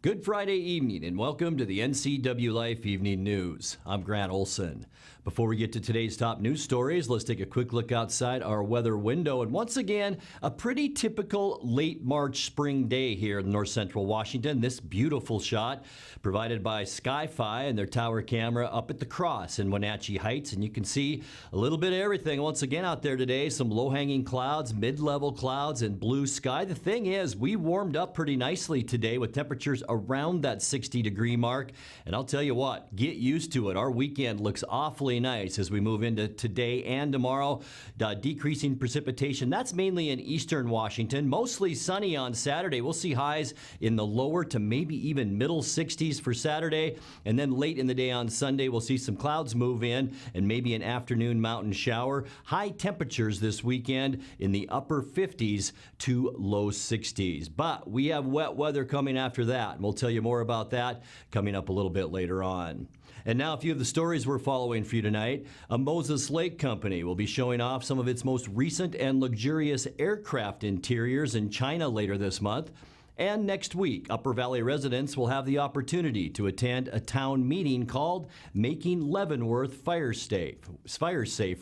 Good Friday evening and welcome to the NCWLIFE Evening News. I'm Grant Olson. Before we get to today's top news stories, let's take a quick look outside our weather window. And once again, a pretty typical late March spring day here in north central Washington. This beautiful shot provided by Sky-Fi and their tower camera up at the Cross in Wenatchee Heights. And you can see a little bit of everything once again out there today. Some low-hanging clouds, mid-level clouds, and blue sky. The thing is, we warmed up pretty nicely today with temperatures around that 60-degree mark. And I'll tell you what, get used to it. Our weekend looks awfully nice as we move into today and tomorrow. Decreasing precipitation, that's mainly in eastern Washington. Mostly sunny on Saturday. We'll see highs in the lower to maybe even middle 60s for Saturday. And then late in the day on Sunday, we'll see some clouds move in and maybe an afternoon mountain shower. High temperatures this weekend in the upper 50s to low 60s. But we have wet weather coming after that. And we'll tell you more about that coming up a little bit later on. And now a few of the stories we're following for you tonight. A Moses Lake company will be showing off some of its most recent and luxurious aircraft interiors in China later this month. And next week, Upper Valley residents will have the opportunity to attend a town meeting called Making Leavenworth Fire Safe.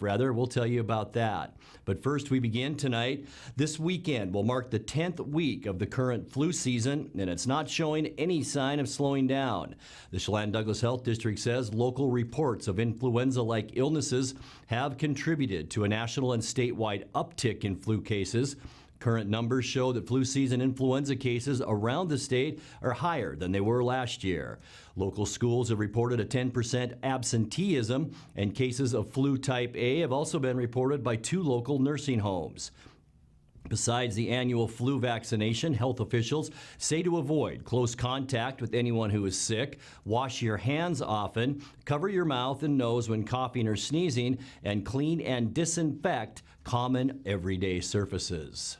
We'll tell you about that. But first, we begin tonight. This weekend will mark the 10th week of the current flu season, and it's not showing any sign of slowing down. The Chelan-Douglas Health District says local reports of influenza-like illnesses have contributed to a national and statewide uptick in flu cases. Current numbers show that flu season influenza cases around the state are higher than they were last year. Local schools have reported a 10% absenteeism, and cases of flu type A have also been reported by 2 local nursing homes. Besides the annual flu vaccination, health officials say to avoid close contact with anyone who is sick, wash your hands often, cover your mouth and nose when coughing or sneezing, and clean and disinfect common everyday surfaces.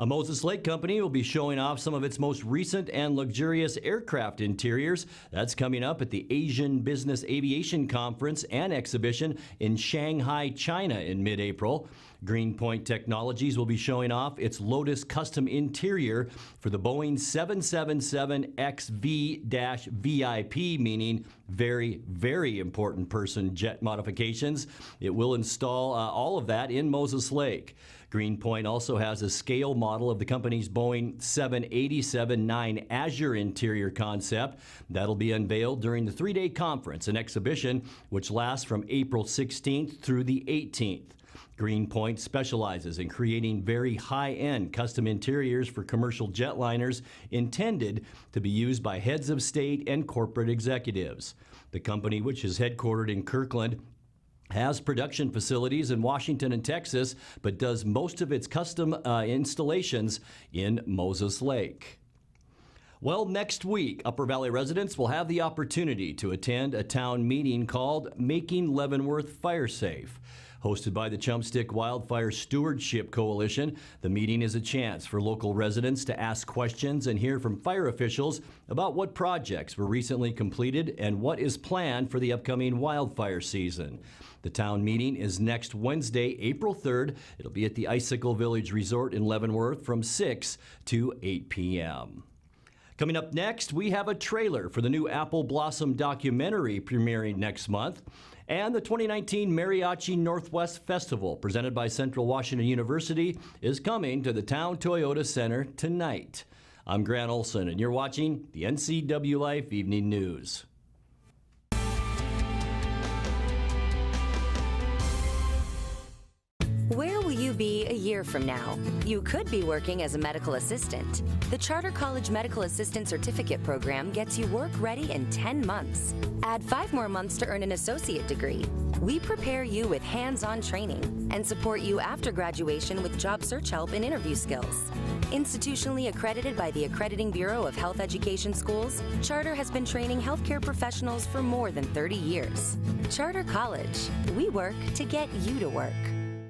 A Moses Lake company will be showing off some of its most recent and luxurious aircraft interiors. That's coming up at the Asian Business Aviation Conference and Exhibition in Shanghai, China in mid-April. Greenpoint Technologies will be showing off its Lotus custom interior for the Boeing 777XV-VIP, meaning very, very important person jet modifications. It will install all of that in Moses Lake. Greenpoint also has a scale model of the company's Boeing 787-9 Azure interior concept. That'll be unveiled during the 3-day conference and exhibition, which lasts from April 16th through the 18th. Greenpoint specializes in creating very high-end custom interiors for commercial jetliners intended to be used by heads of state and corporate executives. The company, which is headquartered in Kirkland, has production facilities in Washington and Texas, but does most of its custom installations in Moses Lake. Well, next week, Upper Valley residents will have the opportunity to attend a town meeting called Making Leavenworth Fire Safe. Hosted by the Chumstick Wildfire Stewardship Coalition, the meeting is a chance for local residents to ask questions and hear from fire officials about what projects were recently completed and what is planned for the upcoming wildfire season. The town meeting is next Wednesday, April 3rd. It'll be at the Icicle Village Resort in Leavenworth from 6 to 8 p.m. Coming up next, we have a trailer for the new Apple Blossom documentary premiering next month, and the 2019 Mariachi Northwest Festival, presented by Central Washington University, is coming to the Town Toyota Center tonight. I'm Grant Olson, and you're watching the NCWLIFE Evening News. Where will you be a year from now? You could be working as a medical assistant. The Charter College Medical Assistant Certificate Program gets you work ready in 10 months. Add 5 more months to earn an associate degree. We prepare you with hands-on training and support you after graduation with job search help and interview skills. Institutionally accredited by the Accrediting Bureau of Health Education Schools, Charter has been training healthcare professionals for more than 30 years. Charter College. We work to get you to work.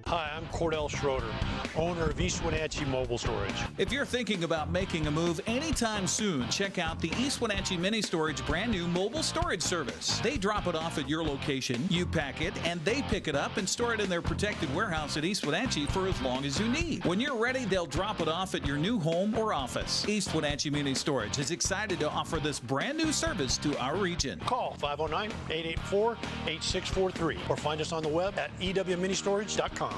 Hi, I'm Cordell Schroeder, owner of East Wenatchee Mobile Storage. If you're thinking about making a move anytime soon, check out the East Wenatchee Mini Storage brand new mobile storage service. They drop it off at your location, you pack it, and they pick it up and store it in their protected warehouse at East Wenatchee for as long as you need. When you're ready, they'll drop it off at your new home or office. East Wenatchee Mini Storage is excited to offer this brand new service to our region. Call 509-884-8643 or find us on the web at ewministorage.com.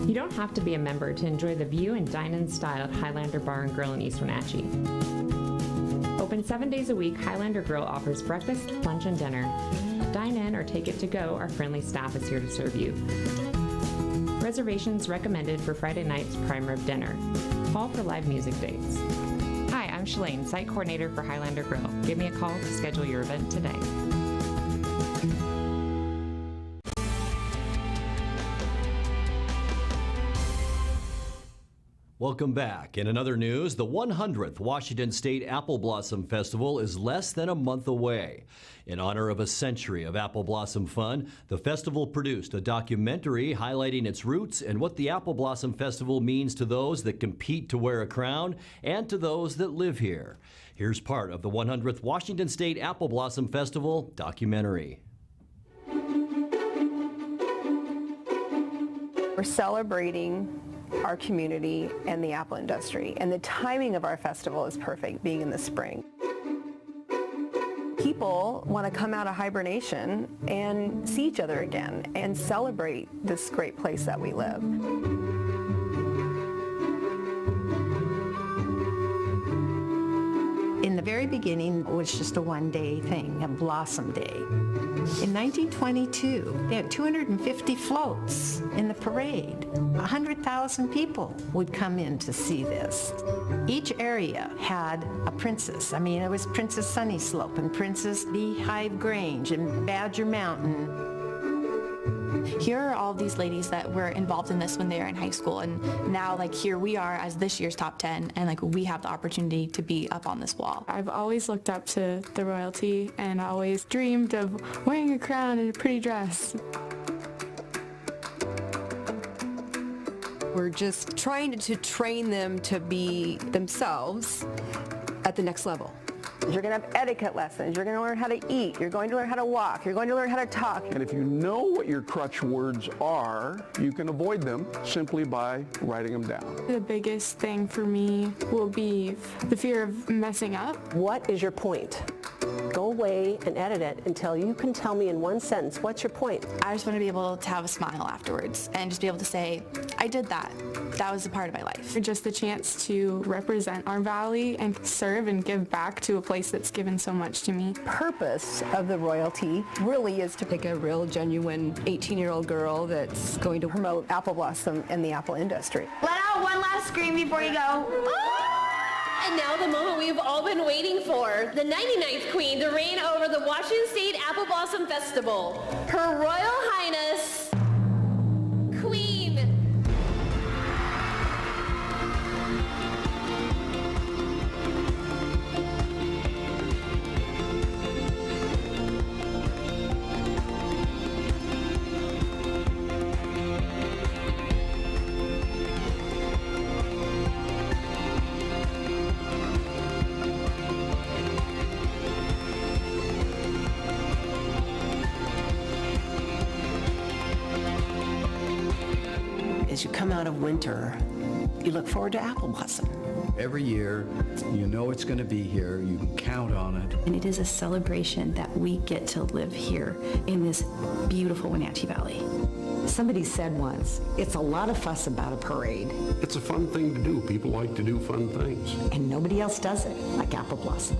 You don't have to be a member to enjoy the view and dine-in style at Highlander Bar and Grill in East Wenatchee. Open 7 days a week, Highlander Grill offers breakfast, lunch, and dinner. Dine in or take it to go, our friendly staff is here to serve you. Reservations recommended for Friday night's prime rib dinner. Call for live music dates. Hi, I'm Shalane, site coordinator for Highlander Grill. Give me a call to schedule your event today. Welcome back. In another news, the 100th Washington State Apple Blossom Festival is less than a month away. In honor of a century of apple blossom fun, the festival produced a documentary highlighting its roots and what the Apple Blossom Festival means to those that compete to wear a crown and to those that live here. Here's part of the 100th Washington State Apple Blossom Festival documentary. We're celebrating our community and the apple industry, and the timing of our festival is perfect, being in the spring. People want to come out of hibernation and see each other again and celebrate this great place that we live. In the very beginning, it was just a one-day thing, a blossom day. In 1922, they had 250 floats in the parade. 100,000 people would come in to see this. Each area had a princess. I mean, it was Princess Sunny Slope and Princess Beehive Grange and Badger Mountain. Here are all these ladies that were involved in this when they were in high school, and now like here we are as this year's top 10, and like we have the opportunity to be up on this wall. I've always looked up to the royalty and always dreamed of wearing a crown and a pretty dress. We're just trying to train them to be themselves at the next level. You're going to have etiquette lessons. You're going to learn how to eat. You're going to learn how to walk. You're going to learn how to talk. And if you know what your crutch words are, you can avoid them simply by writing them down. The biggest thing for me will be the fear of messing up. What is your point? Go away and edit it until you can tell me in one sentence, what's your point? I just want to be able to have a smile afterwards and just be able to say, I did that. That was a part of my life. Just the chance to represent our valley and serve and give back to a place that's given so much to me. Purpose of the royalty really is to pick a real genuine 18-year-old girl that's going to promote apple blossom and the apple industry. Let out one last scream before you go. And now the moment we've all been waiting for, the 99th queen to reign over the Washington State Apple Blossom Festival, Her Royal Highness, Queen. As you come out of winter, you look forward to apple blossom. Every year, you know it's going to be here. You can count on it. And it is a celebration that we get to live here in this beautiful Wenatchee Valley. Somebody said once, it's a lot of fuss about a parade. It's a fun thing to do. People like to do fun things. And nobody else does it like apple blossom.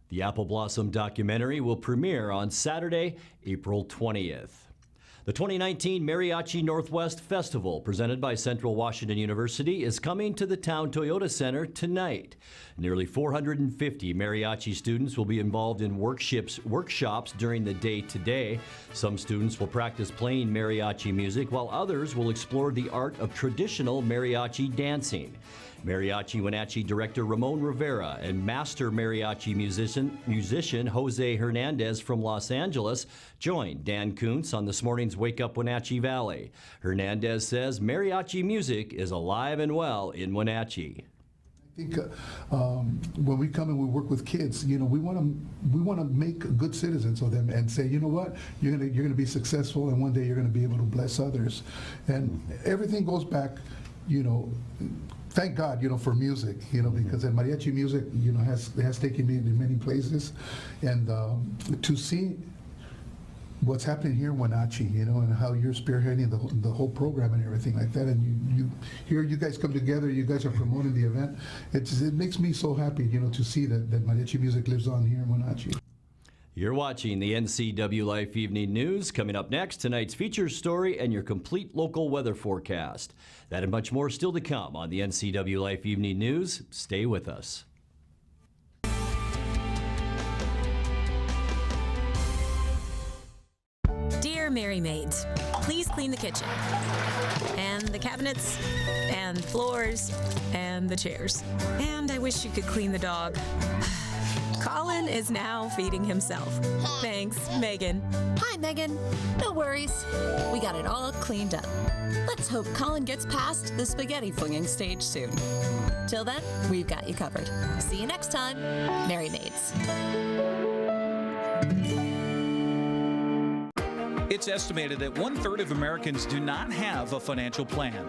The Apple Blossom documentary will premiere on Saturday, April 20th. The 2019 Mariachi Northwest Festival, presented by Central Washington University, is coming to the Town Toyota Center tonight. Nearly 450 mariachi students will be involved in workshops during the day today. Some students will practice playing mariachi music, while others will explore the art of traditional mariachi dancing. Mariachi Wenatchee director Ramon Rivera and master mariachi musician Jose Hernandez from Los Angeles joined Dan Kuntz on this morning's Wake Up Wenatchee Valley. Hernandez says mariachi music is alive and well in Wenatchee. I think when we come and we work with kids, we want to make good citizens of them and say, you know what, you're gonna be successful, and one day you're gonna be able to bless others, and everything goes back, thank God, for music, because the mariachi music, has taken me into many places, and to see what's happening here in Wenatchee, and how you're spearheading the whole program and everything like that, and you guys come together, you guys are promoting the event. It makes me so happy, to see that mariachi music lives on here in Wenatchee. You're watching the NCWLIFE Evening News. Coming up next, tonight's feature story and your complete local weather forecast. That and much more still to come on the NCWLIFE Evening News. Stay with us. Dear Mary Maids, please clean the kitchen, and the cabinets, and floors, and the chairs. And I wish you could clean the dog. Colin is now feeding himself. Thanks, Megan. Hi, Megan. No worries. We got it all cleaned up. Let's hope Colin gets past the spaghetti flinging stage soon. Till then, we've got you covered. See you next time. Mary Maids. It's estimated that 1/3 of Americans do not have a financial plan.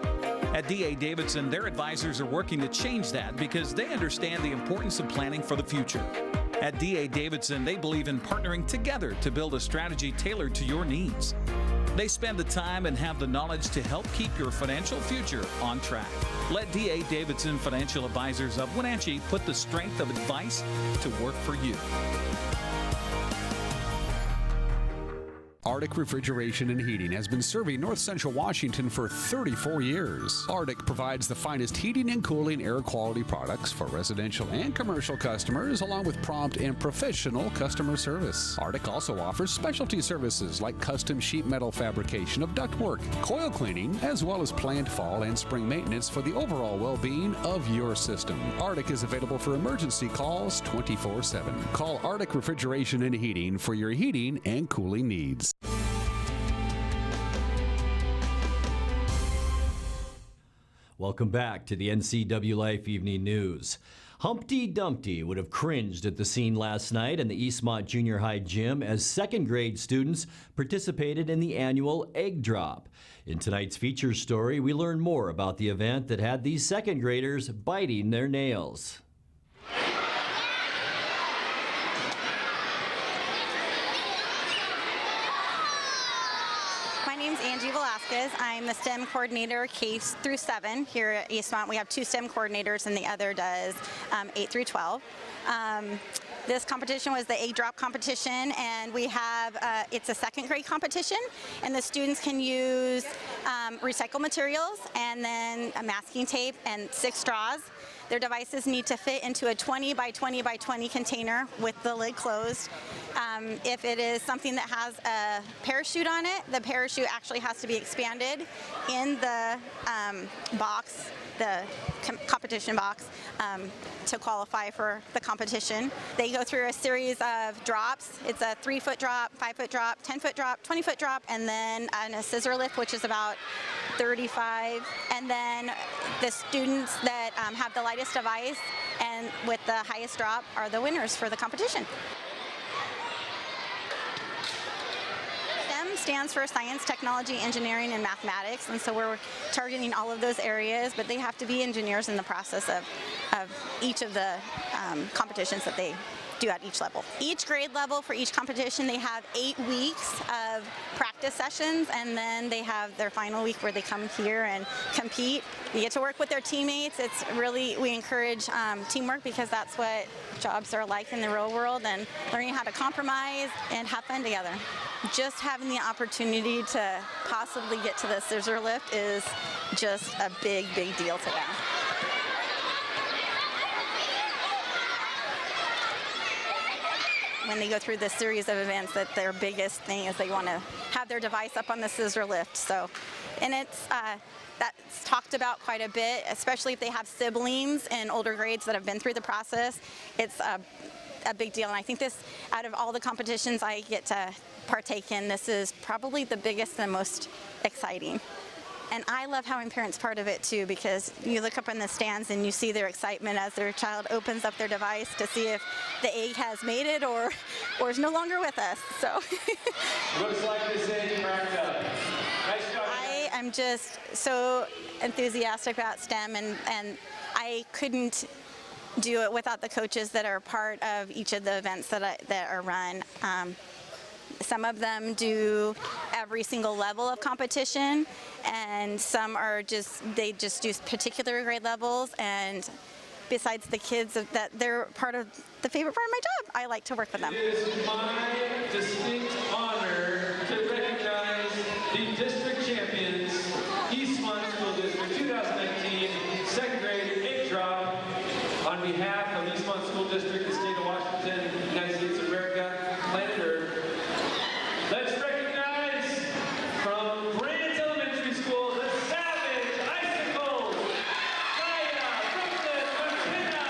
At D.A. Davidson, their advisors are working to change that because they understand the importance of planning for the future. At D.A. Davidson, they believe in partnering together to build a strategy tailored to your needs. They spend the time and have the knowledge to help keep your financial future on track. Let D.A. Davidson Financial Advisors of Wenatchee put the strength of advice to work for you. Arctic Refrigeration and Heating has been serving North Central Washington for 34 years. Arctic provides the finest heating and cooling air quality products for residential and commercial customers, along with prompt and professional customer service. Arctic also offers specialty services like custom sheet metal fabrication of ductwork, coil cleaning, as well as planned fall and spring maintenance for the overall well-being of your system. Arctic is available for emergency calls 24/7. Call Arctic Refrigeration and Heating for your heating and cooling needs. Welcome back to the NCWLIFE Evening News. Humpty Dumpty would have cringed at the scene last night in the Eastmont Junior High gym as second grade students participated in the annual egg drop. In tonight's feature story, we learn more about the event that had these second graders biting their nails. I'm the STEM coordinator K through 7 here at Eastmont. We have 2 STEM coordinators and the other does 8 through 12. This competition was the egg drop competition, and we have, it's a second grade competition, and the students can use recycled materials and then a masking tape and 6 straws. Their devices need to fit into a 20 by 20 by 20 container with the lid closed. If it is something that has a parachute on it, the parachute actually has to be expanded in the box, the competition box, to qualify for the competition. They go through a series of drops. It's a 3-foot drop, 5-foot drop, 10-foot drop, 20-foot drop, and then a scissor lift, which is about 35. And then the students that have the lightest device and with the highest drop are the winners for the competition. STEM stands for science, technology, engineering, and mathematics, and so we're targeting all of those areas, but they have to be engineers in the process of each of the competitions that they do at each level. Each grade level for each competition, they have 8 weeks of practice sessions, and then they have their final week where they come here and compete. You get to work with their teammates. It's really, we encourage teamwork because that's what jobs are like in the real world, and learning how to compromise and have fun together. Just having the opportunity to possibly get to the scissor lift is just a big, big deal to them. when they go through this series of events that their biggest thing is they want to have their device up on the scissor lift. So, and that's talked about quite a bit, especially if they have siblings in older grades that have been through the process. It's a big deal, and I think this, out of all the competitions I get to partake in, this is probably the biggest and most exciting. And I love having parents part of it too, because you look up in the stands and you see their excitement as their child opens up their device to see if the egg has made it or is no longer with us. So looks like this egg cracked up. Nice job. I am just so enthusiastic about STEM, and I couldn't do it without the coaches that are part of each of the events that are run. Some of them do every single level of competition, and some are they just do particular grade levels. And besides the kids, that they're part of the favorite part of my job. I like to work with them. It is my distinct honor to recognize the district champions, Eastmont School District 2019 second grade egg drop. On behalf of Eastmont School District, the state of Washington, United States of America, planet Earth, let's recognize from Brandt Elementary School, the Savage Icicles. Kaya, Brooklyn, McKenna,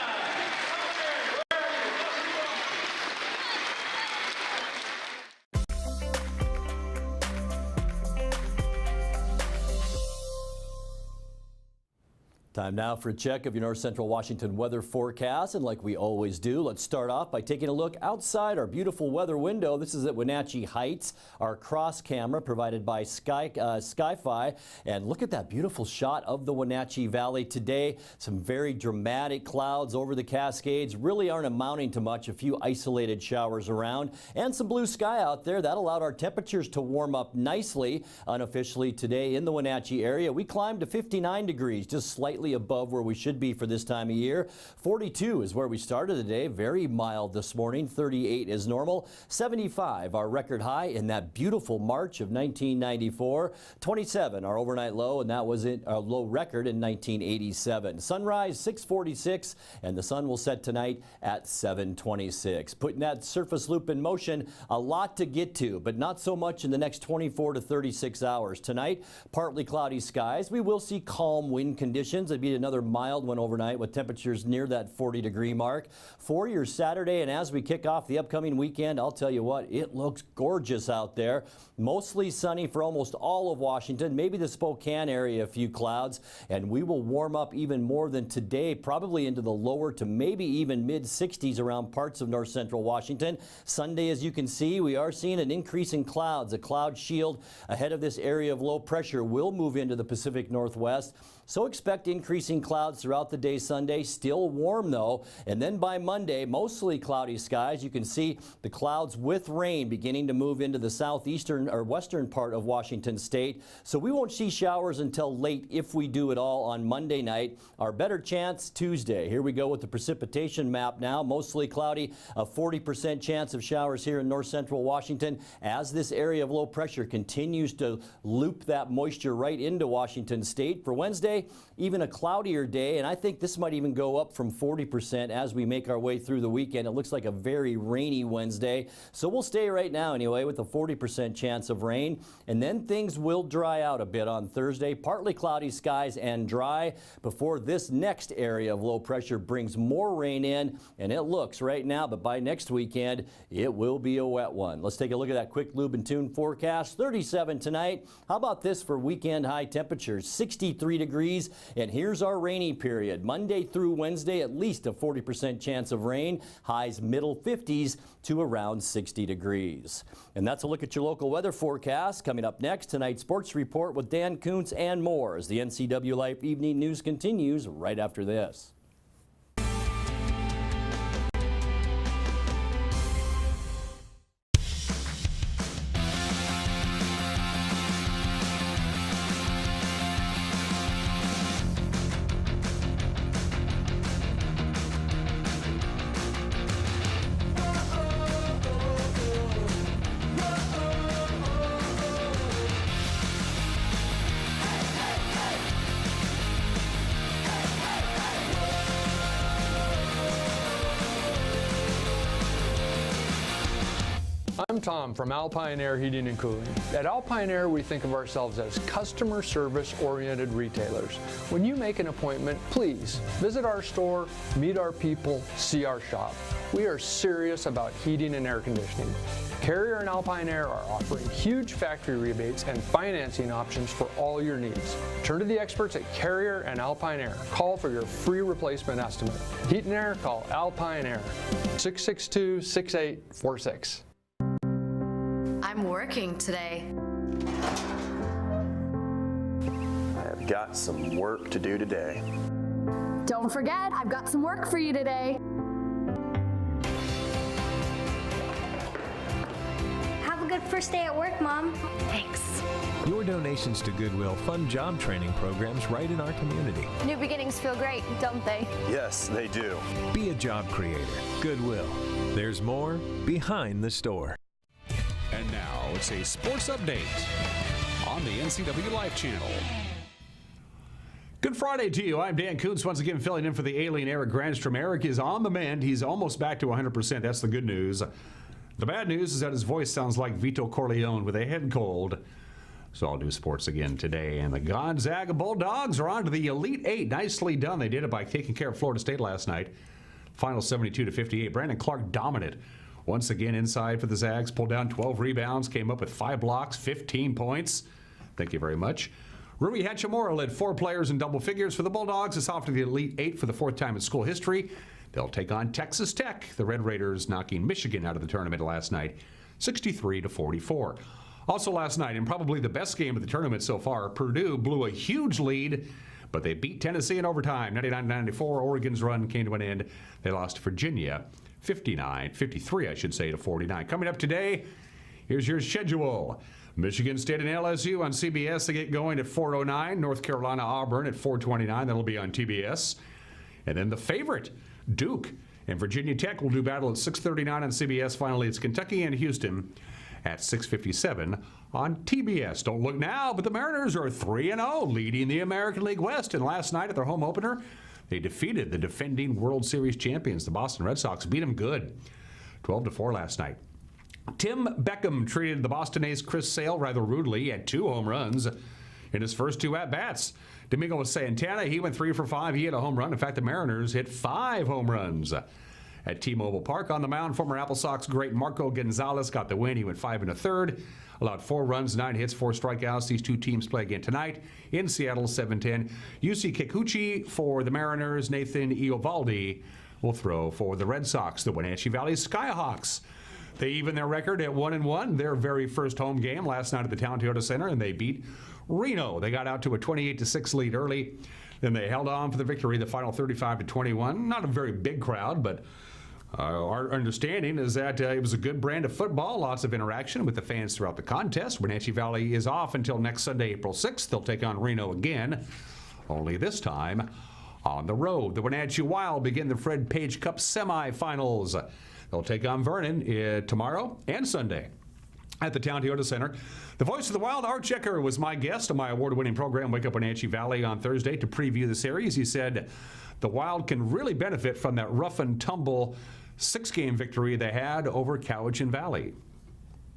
Time now for a check of your North Central Washington weather forecast, and like we always do, let's start off by taking a look outside our beautiful weather window. This is at Wenatchee Heights, our cross camera provided by Sky-Fi, and look at that beautiful shot of the Wenatchee Valley today. Some very dramatic clouds over the Cascades, really aren't amounting to much, a few isolated showers around, and some blue sky out there. That allowed our temperatures to warm up nicely unofficially today in the Wenatchee area. We climbed to 59 degrees, just slightly above where we should be for this time of year. 42 is where we started the day. Very mild this morning. 38 is normal. 75 our record high in that beautiful March of 1994. 27 our overnight low, and that was a low record in 1987. Sunrise 6:46, and the sun will set tonight at 7:26. Putting that surface loop in motion, a lot to get to, but not so much in the next 24 to 36 hours. Tonight, partly cloudy skies. We will see calm wind conditions. It'd be another mild one overnight with temperatures near that 40-degree mark. For your Saturday, and as we kick off the upcoming weekend, I'll tell you what, it looks gorgeous out there. Mostly sunny for almost all of Washington, maybe the Spokane area, a few clouds, and we will warm up even more than today, probably into the lower to maybe even mid-60s around parts of north central Washington. Sunday, as you can see, we are seeing an increase in clouds. A cloud shield ahead of this area of low pressure will move into the Pacific Northwest. So expect increasing clouds throughout the day Sunday. Still warm though. And then by Monday, mostly cloudy skies. You can see the clouds with rain beginning to move into the southeastern or western part of Washington state. So we won't see showers until late, if we do at all, on Monday night. Our better chance Tuesday. Here we go with the precipitation map now. Mostly cloudy, a 40% chance of showers here in north central Washington as this area of low pressure continues to loop that moisture right into Washington state. For Wednesday, even a cloudier day, and I think this might even go up from 40% as we make our way through the weekend. It looks like a very rainy Wednesday, so we'll stay right now anyway with a 40% chance of rain, and then things will dry out a bit on Thursday. Partly cloudy skies and dry before this next area of low pressure brings more rain in, and it looks right now, but by next weekend it will be a wet one. Let's take a look at that quick lube and tune forecast. 37 tonight. How about this for weekend high temperatures? 63 degrees. And here's our rainy period. Monday through Wednesday, at least a 40% chance of rain. Highs middle 50s to around 60 degrees. And that's a look at your local weather forecast. Coming up next, tonight's sports report with Dan Kuntz and more as the NCWLIFE Evening News continues right after this. I'm Tom from Alpine Air Heating and Cooling. At Alpine Air, we think of ourselves as customer service-oriented retailers. When you make an appointment, please visit our store, meet our people, see our shop. We are serious about heating and air conditioning. Carrier and Alpine Air are offering huge factory rebates and financing options for all your needs. Turn to the experts at Carrier and Alpine Air. Call for your free replacement estimate. Heat and air, call Alpine Air. 662-6846. I'm working today. I have got some work to do today. Don't forget, I've got some work for you today. Have a good first day at work, Mom. Thanks. Your donations to Goodwill fund job training programs right in our community. New beginnings feel great, don't they? Yes, they do. Be a job creator. Goodwill. There's more behind the store. And now it's a sports update on the NCWLIFE channel. Good Friday to you. I'm Dan Kuntz, once again filling in for the alien Eric Grandstrom. Eric is on the mend. He's almost back to 100%. That's the good news. The bad news is that his voice sounds like Vito Corleone with a head cold. So I'll do sports again today. And the Gonzaga Bulldogs are on to the Elite Eight. Nicely done. They did it by taking care of Florida State last night. Final 72-58. Brandon Clark dominant. Once again inside for the Zags. Pulled down 12 rebounds. Came up with 5 blocks, 15 points. Thank you very much. Rui Hachimura led 4 players in double figures for the Bulldogs. It's off to the Elite Eight for the 4th time in school history. They'll take on Texas Tech. The Red Raiders knocking Michigan out of the tournament last night, 63-44. Also last night, and probably the best game of the tournament so far, Purdue blew a huge lead, but they beat Tennessee in overtime, 99-94. Oregon's run came to an end. They lost to Virginia, 53 to 49. Coming up today, here's your schedule. Michigan State and LSU on CBS. They get going at 4:09. North Carolina Auburn at 4:29. That'll be on TBS. And then the favorite, Duke and Virginia Tech, will do battle at 6:39 on CBS. Finally, it's Kentucky and Houston at 6:57 on TBS. Don't look now, but the Mariners are 3-0, leading the American League West. And last night at their home opener, they defeated the defending World Series champions, the Boston Red Sox. Beat them good, 12-4 last night. Tim Beckham treated the Boston ace Chris Sale rather rudely. He had 2 home runs in his first 2 at-bats. Domingo Santana, he went 3 for 5. He hit a home run. In fact, the Mariners hit 5 home runs at T-Mobile Park. On the mound, former Apple Sox great Marco Gonzalez got the win. He went 5 1/3, allowed 4 runs, 9 hits, 4 strikeouts. These 2 teams play again tonight in Seattle, 7:10. Yusei Kikuchi for the Mariners. Nathan Eovaldi will throw for the Red Sox. The Wenatchee Valley Skyhawks, they even their record at 1-1. Their very first home game last night at the Town Toyota Center, and they beat Reno. They got out to a 28-6 lead early. Then they held on for the victory, the final 35-21. Not a very big crowd, but our understanding is that it was a good brand of football, lots of interaction with the fans throughout the contest. Wenatchee Valley is off until next Sunday, April 6th. They'll take on Reno again, only this time on the road. The Wenatchee Wild begin the Fred Page Cup semifinals. They'll take on Vernon tomorrow and Sunday at the Town Toyota Center. The voice of the Wild, Art Checker, was my guest on my award-winning program, Wake Up Wenatchee Valley, on Thursday to preview the series. He said the Wild can really benefit from that rough and tumble 6-game victory they had over Cowichan Valley.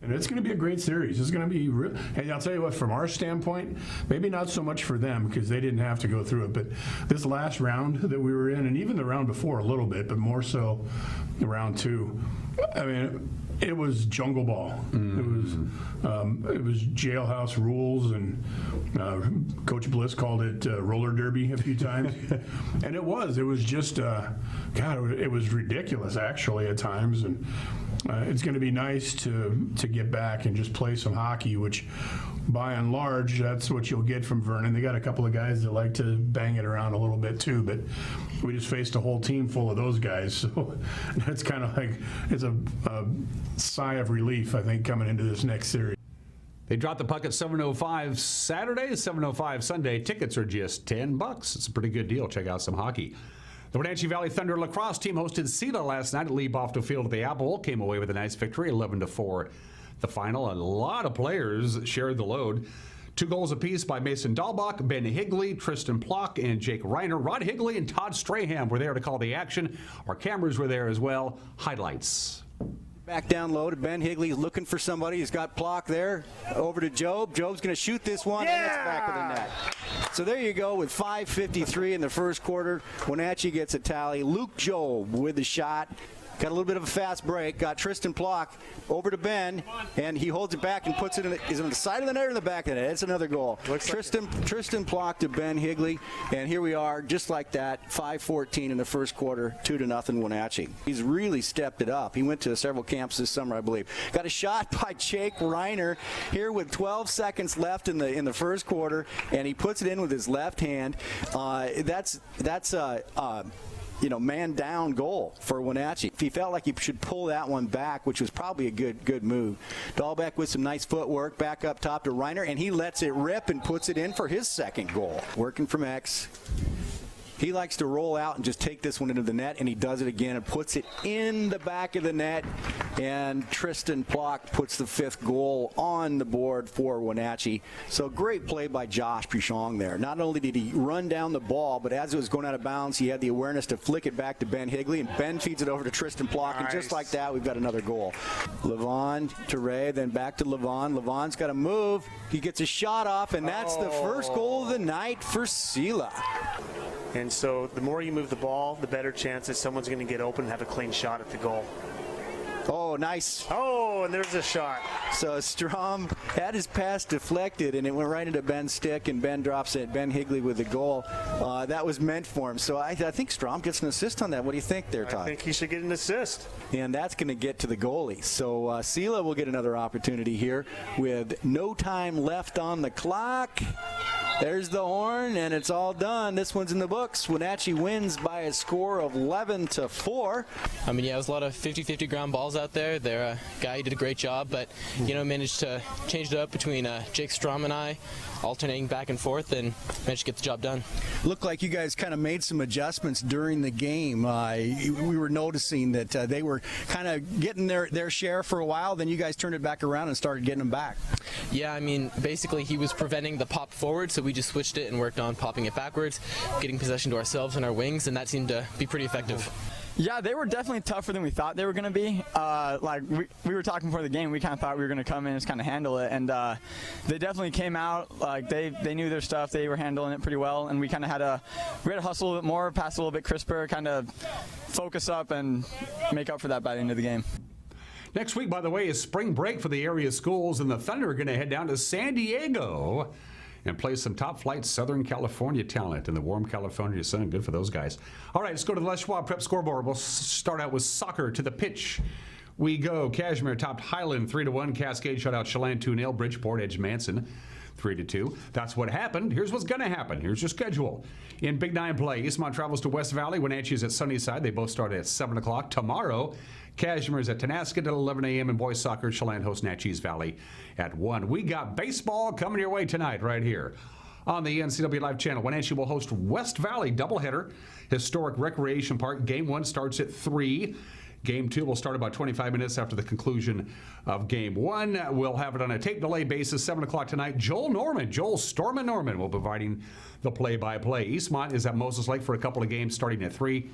And it's going to be a great series. It's going to be real. And I'll tell you what, from our standpoint, maybe not so much for them because they didn't have to go through it, but this last round that we were in, and even the round before a little bit, but more so round 2, I mean, it was jungle ball. It was jailhouse rules, and Coach Bliss called it roller derby a few times. And it was just, God, it was ridiculous actually at times. And it's going to be nice to get back and just play some hockey, which by and large, that's what you'll get from Vernon. They got a couple of guys that like to bang it around a little bit too, but we just faced a whole team full of those guys. So that's kind of like, it's a sigh of relief, I think, coming into this next series. They dropped the puck at 7:05 Saturday, 7:05 Sunday. Tickets are just $10. It's a pretty good deal. Check out some hockey. The Wenatchee Valley Thunder lacrosse team hosted Sela last night at Lee Bofto Field at the Apple. Came away with a nice victory, 11-4. The final. A lot of players shared the load. 2 goals apiece by Mason Dahlbach, Ben Higley, Tristan Plock, and Jake Reiner. Rod Higley and Todd Strahan were there to call the action. Our cameras were there as well. Highlights. Back down low to Ben Higley, looking for somebody. He's got Plock there. Over to Job. Job's going to shoot this one, and it's back of the net. So there you go with 5:53 in the first quarter. Wenatchee gets a tally. Luke Job with the shot. Got a little bit of a fast break. Got Tristan Plock over to Ben, and he holds it back and puts it in. Is it on the side of the net or the back of the net? It's another goal. Tristan Plock to Ben Higley, and here we are, just like that. 5:14 in the first quarter, 2-0 Wenatchee. He's really stepped it up. He went to several camps this summer, I believe. Got a shot by Jake Reiner here with 12 seconds left in the first quarter, and he puts it in with his left hand. That's man down goal for Wenatchee. He felt like he should pull that one back, which was probably a good move. Dahlbeck with some nice footwork back up top to Reiner, and he lets it rip and puts it in for his second goal. Working from X. He likes to roll out and just take this one into the net, and he does it again and puts it in the back of the net. And Tristan Plock puts the fifth goal on the board for Wenatchee. So great play by Josh Pichon there. Not only did he run down the ball, but as it was going out of bounds, he had the awareness to flick it back to Ben Higley, and Ben feeds it over to Tristan Plock. Nice. And just like that, we've got another goal. Levon to Ray, then back to Levon. Levon's got to move. He gets a shot off, and that's the first goal of the night for Sela. And so the more you move the ball, the better chance that someone's going to get open and have a clean shot at the goal. Oh, nice. Oh, and there's a shot. So Strom had his pass deflected, and it went right into Ben's stick, and Ben drops it. Ben Higley with the goal. That was meant for him. So I think Strom gets an assist on that. What do you think there, Todd? I think he should get an assist. And that's going to get to the goalie. So Sela will get another opportunity here with no time left on the clock. There's the horn, and it's all done. This one's in the books. Wenatchee wins by a score of 11-4. I mean, yeah, it was a lot of 50-50 ground balls out there. Their guy did a great job, but, managed to change it up between Jake Strom and I, alternating back and forth, and managed to get the job done. Looked like you guys kind of made some adjustments during the game. We were noticing that they were kind of getting their share for a while, then you guys turned it back around and started getting them back. Yeah, I mean, basically he was preventing the pop forward, so we just switched it and worked on popping it backwards, getting possession to ourselves and our wings, and that seemed to be pretty effective. Yeah, they were definitely tougher than we thought they were going to be. We were talking before the game, we kind of thought we were going to come in and just kind of handle it, and they definitely came out like they knew their stuff. They were handling it pretty well, and we kind of had to hustle a little bit more, pass a little bit crisper, kind of focus up and make up for that by the end of the game. Next week, by the way, is spring break for the area schools, and the Thunder are going to head down to San Diego and play some top-flight Southern California talent in the warm California sun. Good for those guys. All right, let's go to the Les Schwab Prep scoreboard. We'll start out with soccer. To the pitch we go. Cashmere topped Highland 3-1. Cascade shut out Chelan 2-0. Bridgeport edged Manson 3-2. That's what happened. Here's what's going to happen. Here's your schedule. In Big 9 play, Eastmont travels to West Valley. Wenatchee is at Sunnyside. They both start at 7 o'clock. Tomorrow, Cashmere is at Tenasket at 11 a.m. and boys soccer, Chelan hosts Natchez Valley at 1. We got baseball coming your way tonight right here on the NCWLIFE channel. Wenatchee will host West Valley doubleheader, Historic Recreation Park. Game 1 starts at 3. Game 2 will start about 25 minutes after the conclusion of Game 1. We'll have it on a tape delay basis, 7 o'clock tonight. Joel Stormin Norman will be providing the play-by-play. Eastmont is at Moses Lake for a couple of games starting at 3.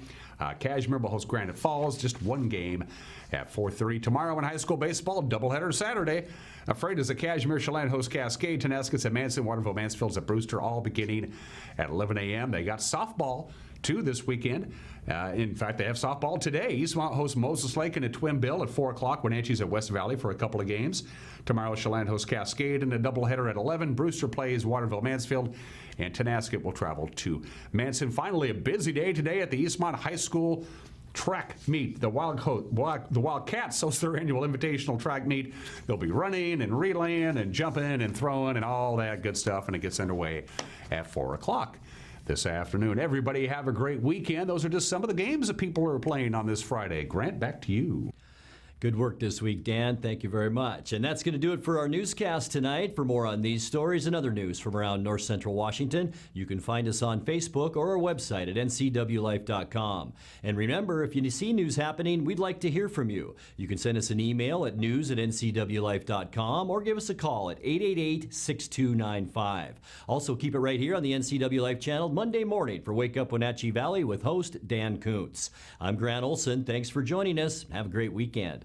Cashmere will host Granite Falls, just one game at 4:30. Tomorrow in high school baseball, doubleheader Saturday. Afraid is a Cashmere, Chelan host Cascade, Tenascet's at Manson, Waterville, Mansfield's at Brewster, all beginning at 11 a.m. They got softball, too, this weekend. In fact, they have softball today. Eastmont hosts Moses Lake in a twin bill at 4 o'clock. Wenatchee's at West Valley for a couple of games. Tomorrow, Chelan hosts Cascade in a doubleheader at 11. Brewster plays Waterville, Mansfield, and Tenasket will travel to Manson. Finally, a busy day today at the Eastmont High School track meet. The Wildcats host their annual invitational track meet. They'll be running and relaying and jumping and throwing and all that good stuff, and it gets underway at 4 o'clock this afternoon. Everybody have a great weekend. Those are just some of the games that people are playing on this Friday. Grant, back to you. Good work this week, Dan. Thank you very much. And that's going to do it for our newscast tonight. For more on these stories and other news from around North Central Washington, you can find us on Facebook or our website at ncwlife.com. And remember, if you see news happening, we'd like to hear from you. You can send us an email at news@ncwlife.com or give us a call at 888-6295. Also, keep it right here on the NCWLIFE channel Monday morning for Wake Up Wenatchee Valley with host Dan Kuntz. I'm Grant Olson. Thanks for joining us. Have a great weekend.